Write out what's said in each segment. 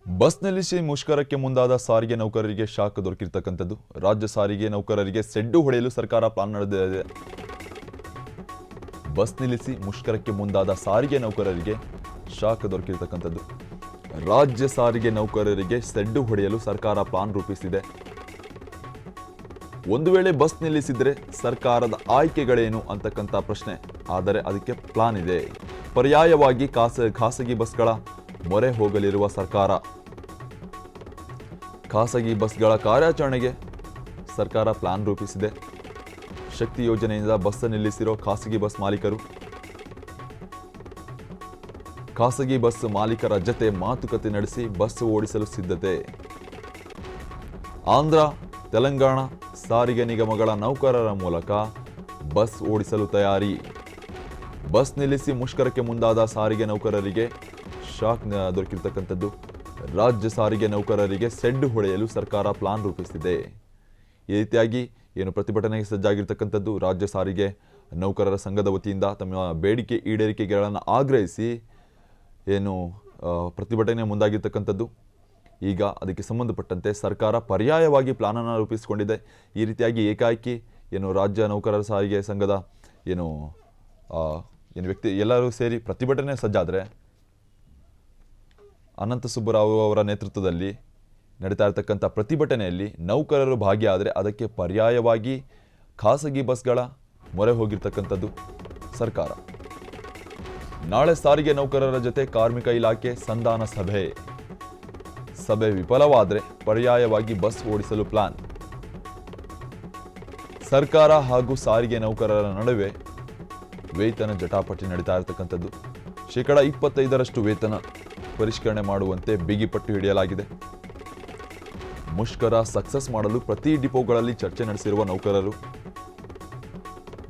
Bus ನಿಲ್ಲಿಸಿ ಮುಷ್ಕರಕ್ಕೆ ಮುಂದಾದ ಸಾರಿಗೆ ನೌಕರರಿಗೆ ಶಾಕ್ ದೊರಕಿರತಕ್ಕಂಥದ್ದು. ರಾಜ್ಯ ಸಾರಿಗೆ ನೌಕರರಿಗೆ ಸೆಡ್ಡು ಹೊಡೆಯಲು ಸರ್ಕಾರ ಪ್ಲಾನ್ ನಡೆದಿದೆ. ಬಸ್ ನಿಲ್ಲಿಸಿ ಮುಷ್ಕರಕ್ಕೆ ಮುಂದಾದ ಸಾರಿಗೆ ನೌಕರರಿಗೆ ಶಾಕ್ ದೊರಕಿರತಕ್ಕಂಥದ್ದು. ರಾಜ್ಯ ಸಾರಿಗೆ ನೌಕರರಿಗೆ ಸೆಡ್ಡು ಹೊಡೆಯಲು ಸರ್ಕಾರ ಪ್ಲಾನ್ ರೂಪಿಸಿದೆ. ಒಂದು ವೇಳೆ ಬಸ್ ನಿಲ್ಲಿಸಿದ್ರೆ ಸರ್ಕಾರದ ಆಯ್ಕೆಗಳೇನು ಅಂತಕ್ಕಂಥ ಪ್ರಶ್ನೆ. ಆದರೆ ಅದಕ್ಕೆ ಪ್ಲಾನ್ ಇದೆ. ಪರ್ಯಾಯವಾಗಿ ಖಾಸಗಿ ಬಸ್ಗಳ ಮೊರೆ ಹೋಗಲಿರುವ ಸರ್ಕಾರ. ಖಾಸಗಿ ಬಸ್ಗಳ ಕಾರ್ಯಾಚರಣೆಗೆ ಸರ್ಕಾರ ಪ್ಲಾನ್ ರೂಪಿಸಿದೆ. ಶಕ್ತಿ ಯೋಜನೆಯಿಂದ ಬಸ್ ನಿಲ್ಲಿಸಿರೋ ಖಾಸಗಿ ಬಸ್ ಮಾಲೀಕರು ಖಾಸಗಿ ಬಸ್ ಮಾಲೀಕರ ಜತೆ ಮಾತುಕತೆ ನಡೆಸಿ ಬಸ್ ಓಡಿಸಲು ಸಿದ್ಧತೆ. ಆಂಧ್ರ, ತೆಲಂಗಾಣ ಸಾರಿಗೆ ನಿಗಮಗಳ ನೌಕರರ ಮೂಲಕ ಬಸ್ ಓಡಿಸಲು ತಯಾರಿ. ಬಸ್ ನಿಲ್ಲಿಸಿ ಮುಷ್ಕರಕ್ಕೆ ಮುಂದಾದ ಸಾರಿಗೆ ನೌಕರರಿಗೆ ಶಾಕ್ ದೊರಕಿರತಕ್ಕಂಥದ್ದು. ರಾಜ್ಯ ಸಾರಿಗೆ ನೌಕರರಿಗೆ ಸೆಡ್ಡು ಹೊಡೆಯಲು ಸರ್ಕಾರ ಪ್ಲಾನ್ ರೂಪಿಸಿದೆ. ಈ ರೀತಿಯಾಗಿ ಏನು ಪ್ರತಿಭಟನೆಗೆ ಸಜ್ಜಾಗಿರ್ತಕ್ಕಂಥದ್ದು. ರಾಜ್ಯ ಸಾರಿಗೆ ನೌಕರರ ಸಂಘದ ವತಿಯಿಂದ ತಮ್ಮ ಬೇಡಿಕೆ ಈಡೇರಿಕೆಗಳನ್ನು ಆಗ್ರಹಿಸಿ ಏನು ಪ್ರತಿಭಟನೆ ಮುಂದಾಗಿರ್ತಕ್ಕಂಥದ್ದು. ಈಗ ಅದಕ್ಕೆ ಸಂಬಂಧಪಟ್ಟಂತೆ ಸರ್ಕಾರ ಪರ್ಯಾಯವಾಗಿ ಪ್ಲಾನನ್ನು ರೂಪಿಸಿಕೊಂಡಿದೆ. ಈ ರೀತಿಯಾಗಿ ಏಕಾಏಕಿ ಏನು ರಾಜ್ಯ ನೌಕರರ ಸಾರಿಗೆ ಸಂಘದ ಏನು ವ್ಯಕ್ತಿ ಎಲ್ಲರೂ ಸೇರಿ ಪ್ರತಿಭಟನೆ ಸಜ್ಜಾದರೆ ಅನಂತ ಸುಬ್ಬರಾವ್ ಅವರ ನೇತೃತ್ವದಲ್ಲಿ ನಡೀತಾ ಇರತಕ್ಕಂಥ ಪ್ರತಿಭಟನೆಯಲ್ಲಿ ನೌಕರರು ಭಾಗಿಯಾದರೆ ಅದಕ್ಕೆ ಪರ್ಯಾಯವಾಗಿ ಖಾಸಗಿ ಬಸ್ಗಳ ಮೊರೆ ಹೋಗಿರ್ತಕ್ಕಂಥದ್ದು ಸರ್ಕಾರ. ನಾಳೆ ಸಾರಿಗೆ ನೌಕರರ ಜೊತೆ ಕಾರ್ಮಿಕ ಇಲಾಖೆ ಸಂಧಾನ ಸಭೆ ವಿಫಲವಾದರೆ ಪರ್ಯಾಯವಾಗಿ ಬಸ್ ಓಡಿಸಲು ಪ್ಲಾನ್. ಸರ್ಕಾರ ಹಾಗೂ ಸಾರಿಗೆ ನೌಕರರ ನಡುವೆ ವೇತನ ಜಟಾಪಟಿ ನಡೀತಾ ಇರತಕ್ಕಂಥದ್ದು. 25% ವೇತನ ಪರಿಷ್ಕರಣೆ ಮಾಡುವಂತೆ ಬಿಗಿಪಟ್ಟು ಹಿಡಿಯಲಾಗಿದೆ. ಮುಷ್ಕರ ಸಕ್ಸಸ್ ಮಾಡಲು ಪ್ರತಿ ಡಿಪೋಗಳಲ್ಲಿ ಚರ್ಚೆ ನಡೆಸಿರುವ ನೌಕರರು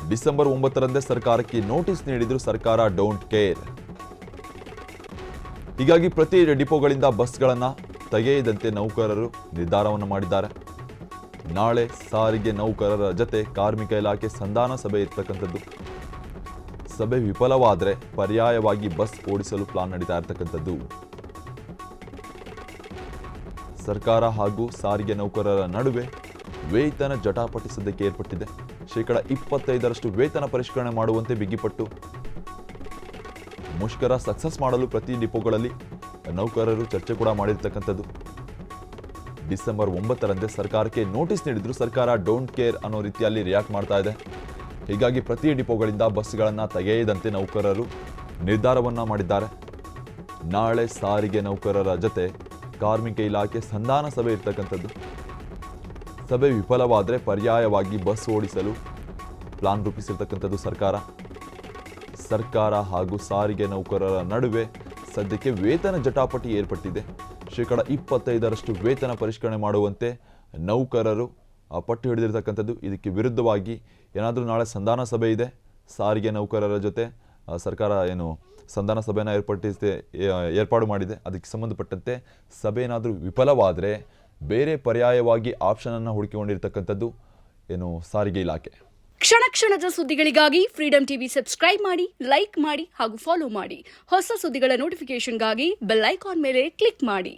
ಡಿಸೆಂಬರ್ 9ರಂದೇ ಸರ್ಕಾರಕ್ಕೆ ನೋಟಿಸ್ ನೀಡಿದ್ರು. ಸರ್ಕಾರ ಡೋಂಟ್ ಕೇರ್. ಹೀಗಾಗಿ ಪ್ರತಿ ಡಿಪೋಗಳಿಂದ ಬಸ್ಗಳನ್ನು ತೆಗೆಯದಂತೆ ನೌಕರರು ನಿರ್ಧಾರವನ್ನು ಮಾಡಿದ್ದಾರೆ. ನಾಳೆ ಸಾರಿಗೆ ನೌಕರರ ಜತೆ ಕಾರ್ಮಿಕ ಇಲಾಖೆ ಸಂಧಾನ ಸಭೆ ಇರ್ತಕ್ಕಂಥದ್ದು. ಸಭೆ ವಿಫಲವಾದರೆ ಪರ್ಯಾಯವಾಗಿ ಬಸ್ ಓಡಿಸಲು ಪ್ಲಾನ್ ನಡೀತಾ ಇರತಕ್ಕಂಥದ್ದು. ಸರ್ಕಾರ ಹಾಗೂ ಸಾರಿಗೆ ನೌಕರರ ನಡುವೆ ವೇತನ ಜಟಾಪಟಿ ಸದ್ಯಕ್ಕೆ ಏರ್ಪಟ್ಟಿದೆ. 25% ವೇತನ ಪರಿಷ್ಕರಣೆ ಮಾಡುವಂತೆ ಬಿಗಿಪಟ್ಟು. ಮುಷ್ಕರ ಸಕ್ಸಸ್ ಮಾಡಲು ಪ್ರತಿ ಡಿಪೋಗಳಲ್ಲಿ ನೌಕರರು ಚರ್ಚೆ ಕೂಡ ಮಾಡಿರ್ತಕ್ಕಂಥದ್ದು. ಡಿಸೆಂಬರ್ 9ರಂದೇ ಸರ್ಕಾರಕ್ಕೆ ನೋಟಿಸ್ ನೀಡಿದ್ರು. ಸರ್ಕಾರ ಡೋಂಟ್ ಕೇರ್ ಅನ್ನೋ ರೀತಿಯಲ್ಲಿ ರಿಯಾಕ್ಟ್ ಮಾಡ್ತಾ ಇದೆ. ಹೀಗಾಗಿ ಪ್ರತಿ ಡಿಪೋಗಳಿಂದ ಬಸ್ಗಳನ್ನು ತೆಗೆಯದಂತೆ ನೌಕರರು ನಿರ್ಧಾರವನ್ನು ಮಾಡಿದ್ದಾರೆ. ನಾಳೆ ಸಾರಿಗೆ ನೌಕರರ ಜತೆ ಕಾರ್ಮಿಕ ಇಲಾಖೆ ಸಂಧಾನ ಸಭೆ ಇರ್ತಕ್ಕಂಥದ್ದು. ಸಭೆ ವಿಫಲವಾದರೆ ಪರ್ಯಾಯವಾಗಿ ಬಸ್ ಓಡಿಸಲು ಪ್ಲಾನ್ ರೂಪಿಸಿರ್ತಕ್ಕಂಥದ್ದು ಸರ್ಕಾರ ಹಾಗೂ ಸಾರಿಗೆ ನೌಕರರ ನಡುವೆ ಸದ್ಯಕ್ಕೆ ವೇತನ ಜಟಾಪಟಿ ಏರ್ಪಟ್ಟಿದೆ. 25% ವೇತನ ಪರಿಷ್ಕರಣೆ ಮಾಡುವಂತೆ ನೌಕರರು ಪಟ್ಟು ಹಿಡಿದಿರ್ತಕ್ಕಂಥದ್ದು. ಇದಕ್ಕೆ ವಿರುದ್ಧವಾಗಿ ಏನಾದರೂ ನಾಳೆ ಸಂಧಾನ ಸಭೆ ಇದೆ. ಸಾರಿಗೆ ನೌಕರರ ಜೊತೆ ಸರ್ಕಾರ ಏನು ಸಂಧಾನ ಸಭೆಯನ್ನು ಏರ್ಪಾಡು ಮಾಡಿದೆ. ಅದಕ್ಕೆ ಸಂಬಂಧಪಟ್ಟಂತೆ ಸಭೆ ಏನಾದರೂ ವಿಫಲವಾದರೆ ಬೇರೆ ಪರ್ಯಾಯವಾಗಿ ಆಪ್ಷನನ್ನು ಹುಡುಕಿಕೊಂಡಿರ್ತಕ್ಕಂಥದ್ದು ಏನು ಸಾರಿಗೆ ಇಲಾಖೆ. ಕ್ಷಣ ಕ್ಷಣದ ಸುದ್ದಿಗಳಿಗಾಗಿ ಫ್ರೀಡಂ ಟಿವಿ ಸಬ್ಸ್ಕ್ರೈಬ್ ಮಾಡಿ, ಲೈಕ್ ಮಾಡಿ ಹಾಗೂ ಫಾಲೋ ಮಾಡಿ. ಹೊಸ ಸುದ್ದಿಗಳ ನೋಟಿಫಿಕೇಶನ್ಗಾಗಿ ಬೆಲ್ ಐಕಾನ್ ಮೇಲೆ ಕ್ಲಿಕ್ ಮಾಡಿ.